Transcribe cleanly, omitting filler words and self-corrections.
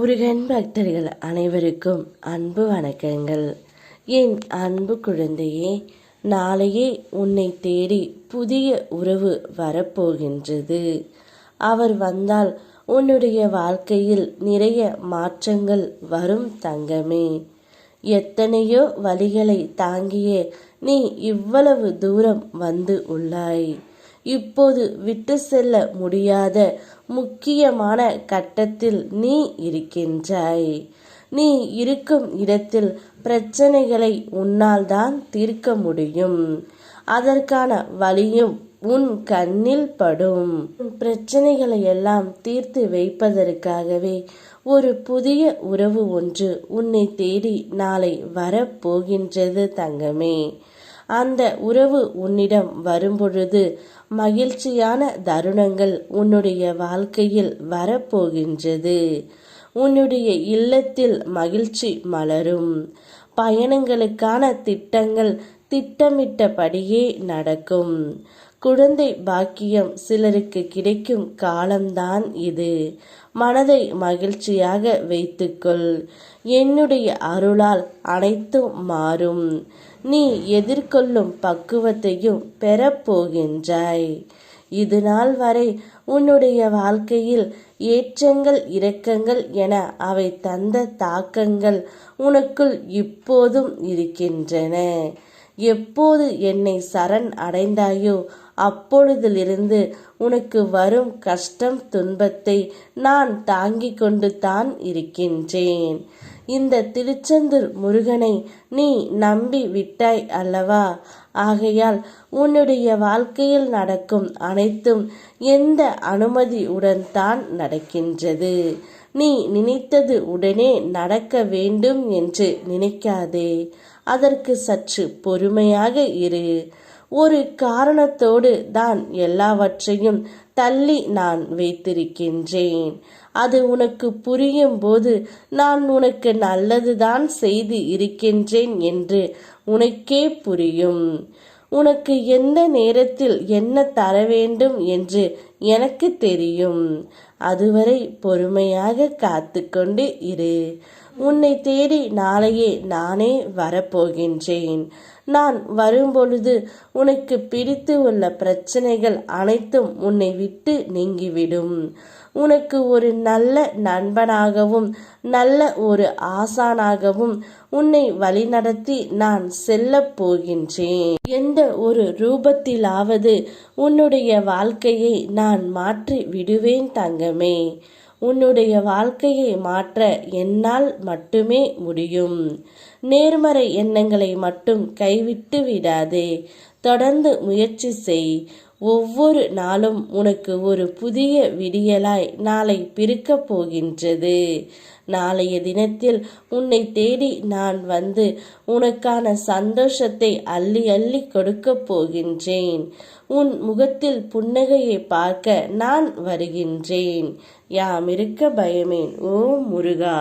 முருகன் பக்தர்கள் அனைவருக்கும் அன்பு வணக்கங்கள். என் அன்பு குழந்தையே, நாளையே உன்னை தேடி புதிய உறவு வரப்போகின்றது. அவர் வந்தால் உன்னுடைய வாழ்க்கையில் நிறைய மாற்றங்கள் வரும் தங்கமே. எத்தனையோ வழிகளை தாங்கிய நீ இவ்வளவு தூரம் வந்து உள்ளாய். இப்போது விட்டு செல்ல முடியாத முக்கியமான கட்டத்தில் நீ இருக்கின்றாய். நீ இருக்கும் இடத்தில் பிரச்சனைகளை உன்னால் தான் தீர்க்க முடியும். அதற்கான வழியும் உன் கண்ணில் படும். பிரச்சனைகளை எல்லாம் தீர்த்து வைப்பதற்காகவே ஒரு புதிய உறவு ஒன்று உன்னை தேடி நாளை வரப்போகின்றது தங்கமே. அந்த உறவு உன்னிடம் வரும்பொழுது மகிழ்ச்சியான தருணங்கள் உன்னுடைய வாழ்க்கையில் வரப்போகின்றது. உன்னுடைய இல்லத்தில் மகிழ்ச்சி மலரும். பயணங்களுக்கான திட்டங்கள் திட்டமிட்டபடியே நடக்கும். குழந்தை பாக்கியம் சிலருக்கு கிடைக்கும் காலம்தான் இது. மனதை மகிழ்ச்சியாக வைத்துக்கொள். என்னுடைய அருளால் அனைத்தும் மாறும். நீ எதிர்கொள்ளும் பக்குவத்தையும் பெறப்போகின்றாய். இது நாள் வரை உன்னுடைய வாழ்க்கையில் ஏற்றங்கள் இரக்கங்கள் என அவை தந்த தாக்கங்கள் உனக்குள் இப்போதும் இருக்கின்றன. எப்போது என்னை சரண் அடைந்தாயோ அப்பொழுதிலிருந்து உனக்கு வரும் கஷ்டம் துன்பத்தை நான் தாங்கிக் கொண்டு தான் இருக்கின்றேன். இந்த திருச்செந்தூர் முருகனை நீ நம்பி விட்டாய் அல்லவா? ஆகையால் உன்னுடைய வாழ்க்கையில் நடக்கும் அனைத்தும் எந்த அனுமதியுடன் தான் நடக்கின்றது. நீ நினைத்தது உடனே நடக்க வேண்டும் என்று நினைக்காதே. அதற்கு சற்று பொறுமையாக இரு. ஒரு காரணத்தோடு தான் எல்லாவற்றையும் தள்ளி நான் வைத்திருக்கின்றேன். அது உனக்கு புரியும் போது நான் உனக்கு நல்லதுதான் செய்து இருக்கின்றேன் என்று உனக்கே புரியும். உனக்கு எந்த நேரத்தில் என்ன தர வேண்டும் என்று எனக்கு தெரியும். அதுவரை பொறுமையாக காத்து கொண்டு இரு. உன்னை தேடி நாளையே நானே வரப்போகின்றேன். நான் வரும்பொழுது உனக்கு பிடித்து உள்ள பிரச்சனைகள் அனைத்தும் உன்னை விட்டு நீங்கிவிடும். உனக்கு ஒரு நல்ல நண்பனாகவும் நல்ல ஒரு ஆசானாகவும் உன்னை வழிநடத்தி நான் செல்ல போகின்றேன். எந்த ஒரு ரூபத்திலாவது உன்னுடைய வாழ்க்கையை நான் மாற்றி விடுவேன் தங்கமே. உன்னுடைய வாழ்க்கையை மாற்ற என்னால் மட்டுமே முடியும். நேர்மறை எண்ணங்களை மட்டும் கைவிட்டு விடாதே. தொடர்ந்து முயற்சி செய். ஒவ்வொரு நாளும் உனக்கு ஒரு புதிய விடியலாய் நாளை பிறக்கப் போகின்றது. நாளைய தினத்தில் உன்னை தேடி நான் வந்து உனக்கான சந்தோஷத்தை அள்ளி அள்ளி கொடுக்க போகின்றேன். உன் முகத்தில் புன்னகையை பார்க்க நான் வருகின்றேன். யாம் இருக்க பயமேன். ஓம் முருகா.